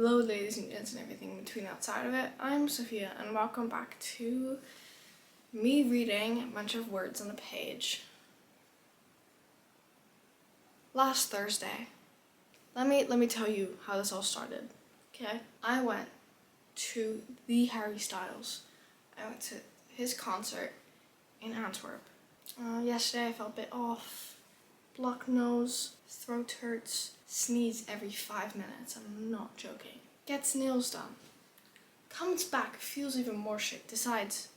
Hello ladies and gents and everything between outside of it, I'm Sophia and welcome back to me reading a bunch of words on a page. Last Thursday, let me tell you how this all started, okay? I went to the Harry Styles. I went to his concert in Antwerp. Yesterday I felt a bit off, blocked nose, throat hurts, sneeze every 5 minutes, I'm not joking. Gets nails done. Comes back, feels even more shit, decides,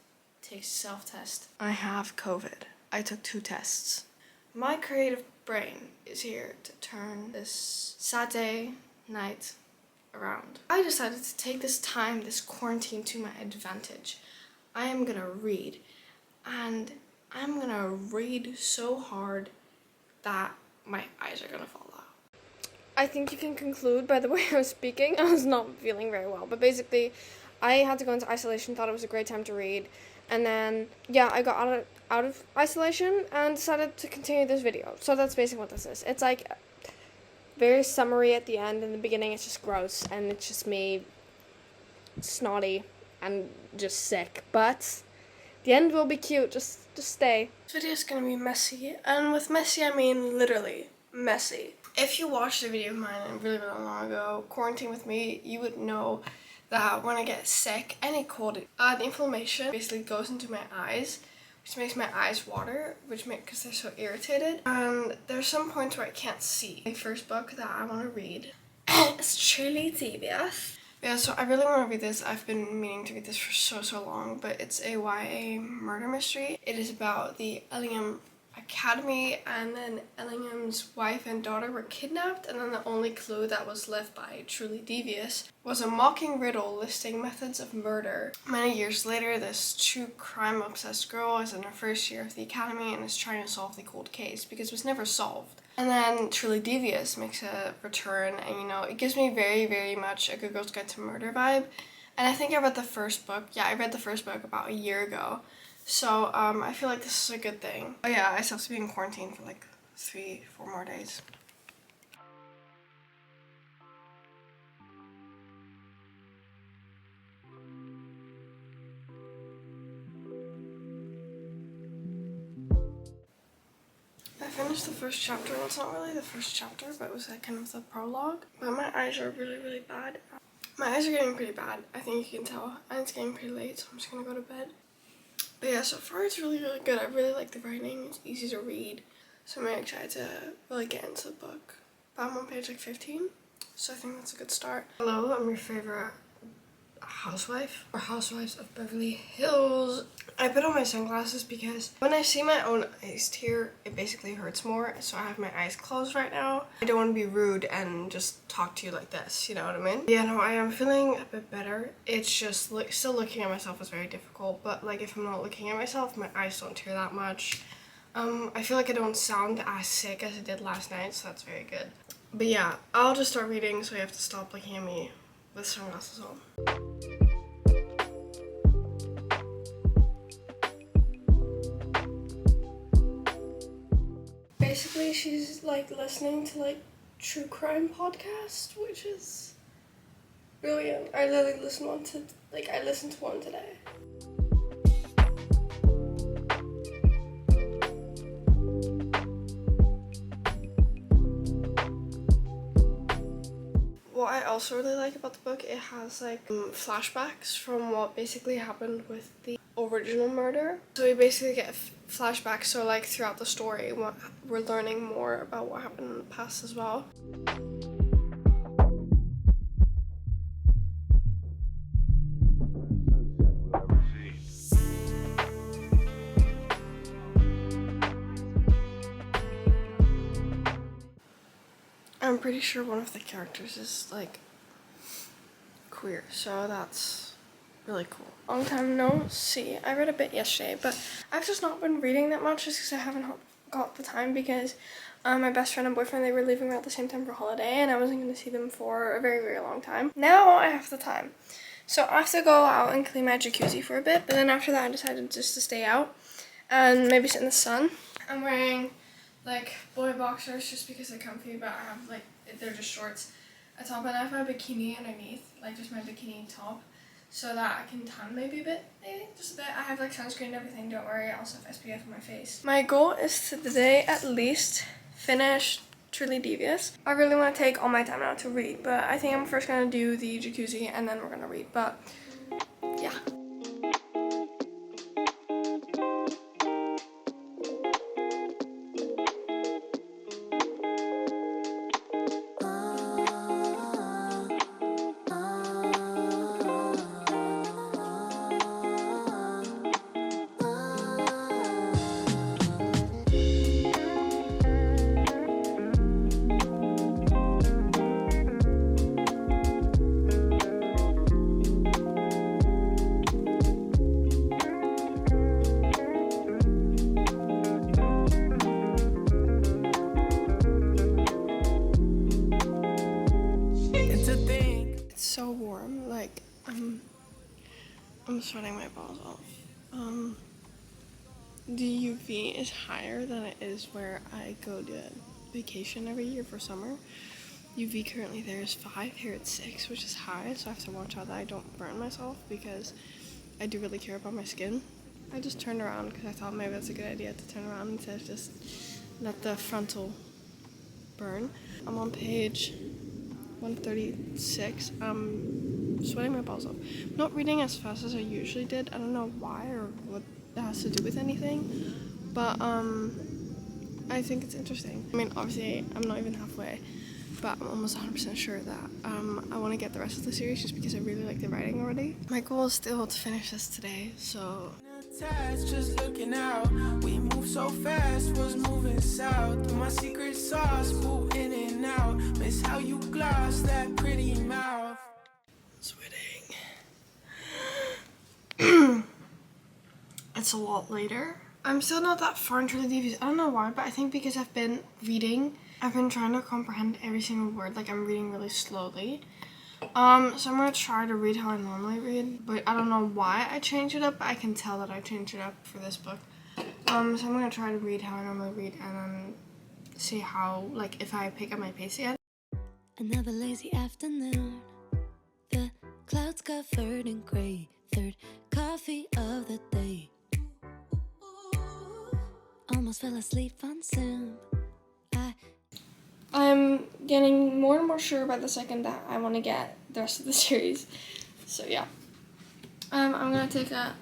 takes a self-test. I have COVID. I took 2 tests. My creative brain is here to turn this Saturday night around. I decided to take this time, this quarantine, to my advantage. I am gonna read, and I'm gonna read so hard that my eyes are gonna fall out. I think you can conclude by the way I was speaking. I was not feeling very well, but basically I had to go into isolation, thought it was a great time to read, and then yeah, I got out of isolation and decided to continue this video. So that's basically what this is. It's like very summary at the end. In the beginning it's just gross and it's just me snotty and just sick, but the end will be cute. Just stay. This video is gonna be messy, and with messy I mean literally messy. If you watched a video of mine really long ago, Quarantine with Me, you would know that when I get sick, any cold, the inflammation basically goes into my eyes, which makes my eyes water, because they're so irritated. And there's some points where I can't see. My first book that I want to read is truly devious. Yeah, so I really want to read this. I've been meaning to read this for so long, but it's a YA murder mystery. It is about the Ellingham Academy, and then Ellingham's wife and daughter were kidnapped, and then the only clue that was left by Truly Devious was a mocking riddle listing methods of murder. Many years later, this true crime obsessed girl is in her first year of the academy and is trying to solve the cold case because it was never solved. And then Truly Devious makes a return, and you know, it gives me very much a Good Girl's Guide to Murder vibe. And I think I read the first book. Yeah, I read the first book about a year ago. So, I feel like this is a good thing. Oh yeah, I still have to be in quarantine for like 3-4 more days. I finished the first chapter. Well, it's not really the first chapter, but it was like kind of the prologue. But my eyes are really bad. My eyes are getting pretty bad, I think you can tell. And it's getting pretty late, so I'm just gonna go to bed. But yeah, so far it's really good. I really like the writing. It's easy to read. So I'm really excited to really get into the book. But I'm on page like 15, so I think that's a good start. Hello, I'm your favorite housewife, or Housewives of Beverly Hills. I put on my sunglasses because when I see my own eyes tear, it basically hurts more. So I have my eyes closed right now. I don't want to be rude and just talk to you like this, you know what I mean? Yeah, no, I am feeling a bit better. It's just still looking at myself is very difficult, but like if I'm not looking at myself, my eyes don't tear that much. I feel like I don't sound as sick as I did last night, so that's very good. But yeah, I'll just start reading, so you have to stop looking at me with sunglasses on. Basically, she's like listening to like true crime podcast, which is brilliant. I literally listened to one today. What I also really like about the book, it has like flashbacks from what basically happened with the original murder. So we basically get flashbacks, so like throughout the story we're learning more about what happened in the past as well. I'm pretty sure one of the characters is like queer, so that's really cool. Long time no see. I read a bit yesterday, but I've just not been reading that much just because I haven't got the time, because my best friend and boyfriend, they were leaving around the same time for holiday and I wasn't going to see them for a very long time. Now I have the time. So I have to go out and clean my jacuzzi for a bit, but then after that I decided just to stay out and maybe sit in the sun. I'm wearing like boy boxers just because they're comfy, but I have like, they're just shorts. a top and I have my bikini underneath, like just my bikini top, so that I can tan maybe a bit, just a bit. I have like sunscreen and everything, don't worry. I also have SPF on my face. My goal is to today at least finish Truly Devious. I really want to take all my time now to read, but I think I'm first gonna do the jacuzzi and then we're gonna read, but yeah. So warm, like I'm sweating my balls off. The UV is higher than it is where I go to vacation every year for summer. UV currently there is 5, here it's 6, which is high, so I have to watch out that I don't burn myself because I do really care about my skin. I just turned around because I thought maybe that's a good idea to turn around instead of just let the frontal burn. I'm on page 136. I'm sweating my balls off. I'm not reading as fast as I usually did. I don't know why or what that has to do with anything, but I think it's interesting. I mean, obviously I'm not even halfway, but I'm almost 100% sure that I want to get the rest of the series just because I really like the writing already. My goal is still to finish this today, so just looking out, we move so fast, was moving south. My secret sauce, boo in and out. Miss how you gloss that pretty mouth. Sweating. It's a lot later. I'm still not that far into the devious. I don't know why, but I think because I've been reading, I've been trying to comprehend every single word. Like I'm reading really slowly. So I'm gonna try to read how I normally read, but I don't know why I changed it up, but I can tell that I changed it up for this book. So I'm gonna try to read how I normally read and then see how, like, if I pick up my pace again. Another lazy afternoon, the clouds covered in gray, third coffee of the day. Almost fell asleep on Zoom. I'm getting more and more sure by the second that I want to get the rest of the series. So yeah. I'm gonna take a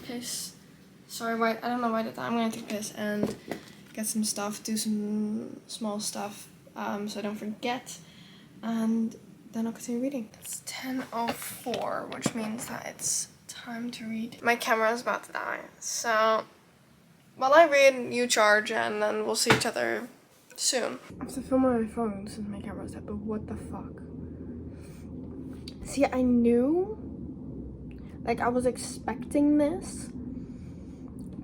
piss. Sorry, why I don't know why I did that. I'm gonna take a piss and get some stuff, do some small stuff, so I don't forget. And then I'll continue reading. It's 10:04, which means that it's time to read. My camera is about to die, so while I read, you charge, and then we'll see each other soon. I have to film on my phone since my camera's dead, but what the fuck? See, I knew, like, I was expecting this,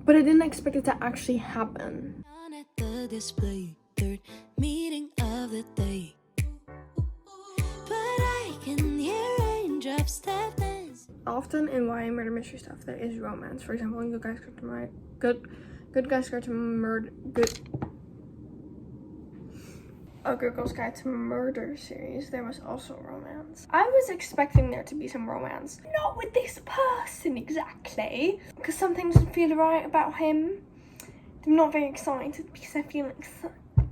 but I didn't expect it to actually happen. On at the display, third meeting of the day. But I can hear raindrops tap dance. Often in YA murder mystery stuff, there is romance. For example, in Good Guys Go to Murder, A Good Girl's Guide to Murder series, there was also romance. I was expecting there to be some romance. Not with this person exactly, because some things don't feel right about him. I'm not very excited because I feel like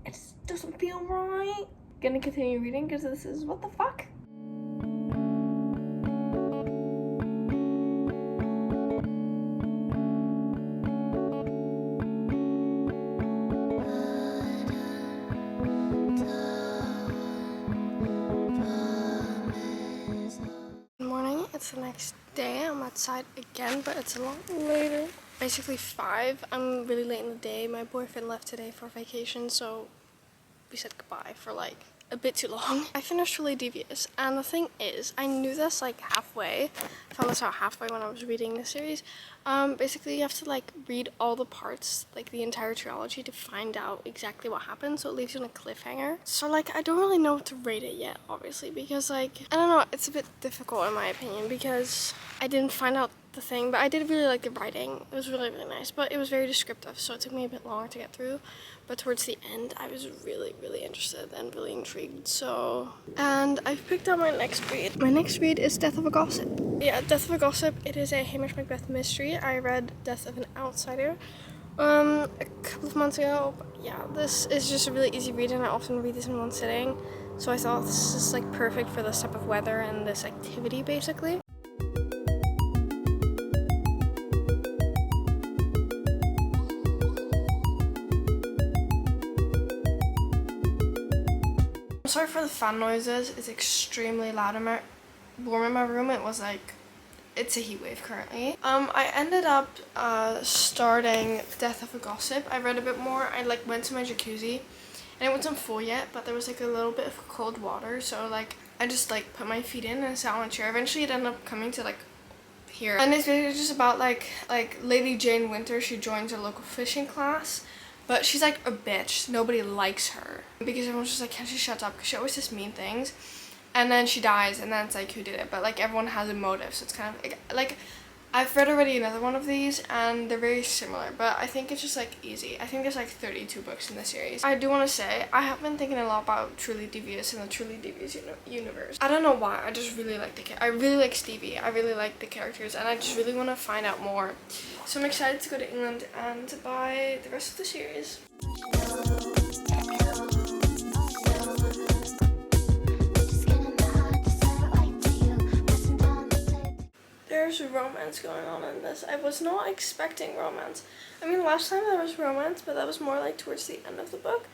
it just doesn't feel right. Gonna continue reading because this is what the fuck. It's the next day. I'm outside again, but it's a lot later. Basically 5. I'm really late in the day. My boyfriend left today for vacation, so we said goodbye for like a bit too long. I finished Truly Devious, and the thing is, I knew this like halfway. I found this out halfway when I was reading the series. Basically you have to like read all the parts, like the entire trilogy, to find out exactly what happened, so it leaves you on a cliffhanger. So like I don't really know what to rate it yet, obviously, because like I don't know, it's a bit difficult in my opinion because I didn't find out the thing, but I did really like the writing. It was really, really nice, but it was very descriptive, so it took me a bit longer to get through. But towards the end, I was really, really interested and really intrigued. So, and I've picked out my next read. My next read is Death of a Gossip. Yeah, Death of a Gossip. It is a Hamish Macbeth mystery. I read Death of an Outsider a couple of months ago. But yeah, this is just a really easy read, and I often read this in one sitting. So I thought this is like perfect for this type of weather and this activity, basically. Sorry for the fan noises, it's extremely loud in my warm in my room. It was like, it's a heat wave currently. I ended up starting Death of a Gossip. I read a bit more. I like went to my jacuzzi and it wasn't full yet, but there was like a little bit of cold water, so like I just like put my feet in and sat on a chair. Eventually it ended up coming to like here, and it's just about like Lady Jane Winter. She joins a local fishing class, but she's like a bitch. Nobody likes her because everyone's just like, can't she shut up? Because she always says mean things. And then she dies, and then it's like, who did it? But like everyone has a motive, so it's kind of like I've read already another one of these, and they're very similar. But I think it's just like easy. I think there's like 32 books in the series. I do want to say I have been thinking a lot about Truly Devious and the Truly Devious universe. I don't know why. I just really like I really like Stevie. I really like the characters, and I just really want to find out more. So I'm excited to go to England and buy the rest of the series. There's romance going on in this. I was not expecting romance. I mean, last time there was romance, but that was more like towards the end of the book.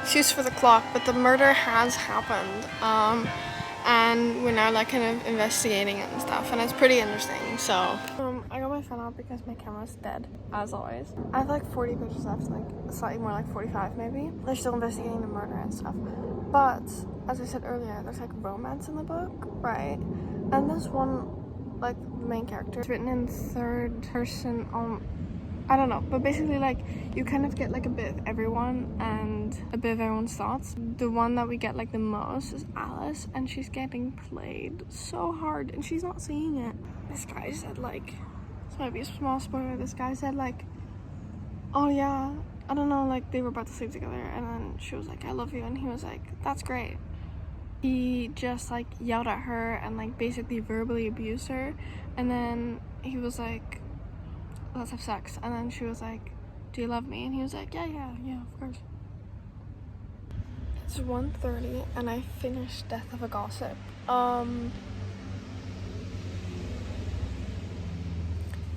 Excuse for the clock, but the murder has happened, and we're now like kind of investigating it and stuff, and it's pretty interesting. So I got my phone out because my camera's dead, as always. I have like 40 pages left, like slightly more like 45 maybe. They're still investigating the murder and stuff, but as I said earlier, there's like romance in the book, right? And this one, like the main character, it's written in third person. I don't know, but basically like you kind of get like a bit of everyone and a bit of everyone's thoughts. The one that we get like the most is Alice, and she's getting played so hard and she's not seeing it. This guy said like, this might be a small spoiler, this guy said like, oh yeah, I don't know, like they were about to sleep together, and then she was like, I love you, and he was like, that's great. He just like yelled at her and like basically verbally abused her, and then he was like, let's have sex, and then she was like, do you love me? And he was like, yeah, of course. It's 1:30 and I finished Death of a Gossip.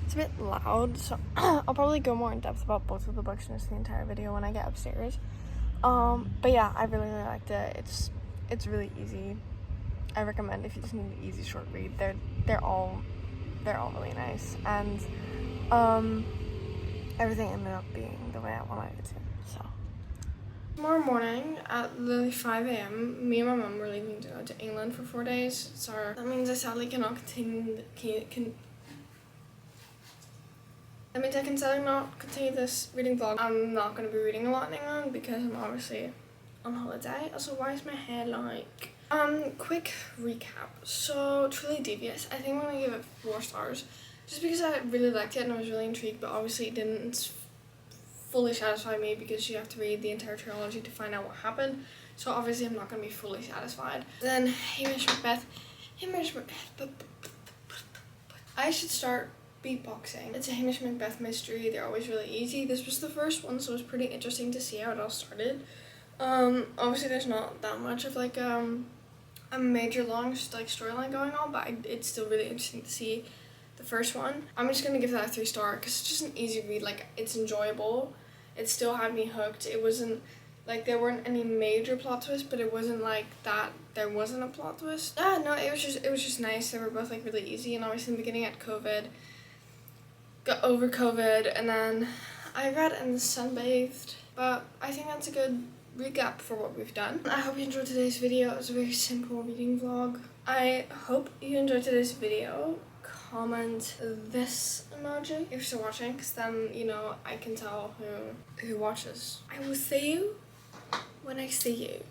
It's a bit loud, so I'll probably go more in depth about both of the books in the entire video when I get upstairs. But yeah, I really liked it. It's really easy. I recommend if you just need an easy short read. They're all really nice, and everything ended up being the way I wanted it to. So tomorrow morning at literally 5 a.m. me and my mum were leaving to go to England for 4 days. So that means I sadly cannot That means I can sadly not continue this reading vlog. I'm not going to be reading a lot in England because I'm obviously on holiday. Also, why is my hair like... quick recap. So, Truly Devious, I think I'm going to give it 4 stars. Just because I really liked it and I was really intrigued, but obviously it didn't fully satisfy me because you have to read the entire trilogy to find out what happened. So obviously I'm not going to be fully satisfied. Then Hamish Macbeth. I should start beatboxing. It's a Hamish Macbeth mystery. They're always really easy. This was the first one, so it was pretty interesting to see how it all started. Obviously there's not that much of like a major long like storyline going on, but it's still really interesting to see the first one. I'm just gonna give that a 3 star because it's just an easy read. Like, it's enjoyable. it still had me hooked. It wasn't like there weren't any major plot twists, but it wasn't like that there wasn't a plot twist. No, it was just nice. They were both like really easy, and obviously in the beginning I had COVID, got over COVID, and then I read and sunbathed. But I think that's a good recap for what we've done. I hope you enjoyed today's video. It was a very simple reading vlog. I hope you enjoyed today's video. Comment this emoji if you're still watching, because then, you know, I can tell who watches. I will see you when I see you.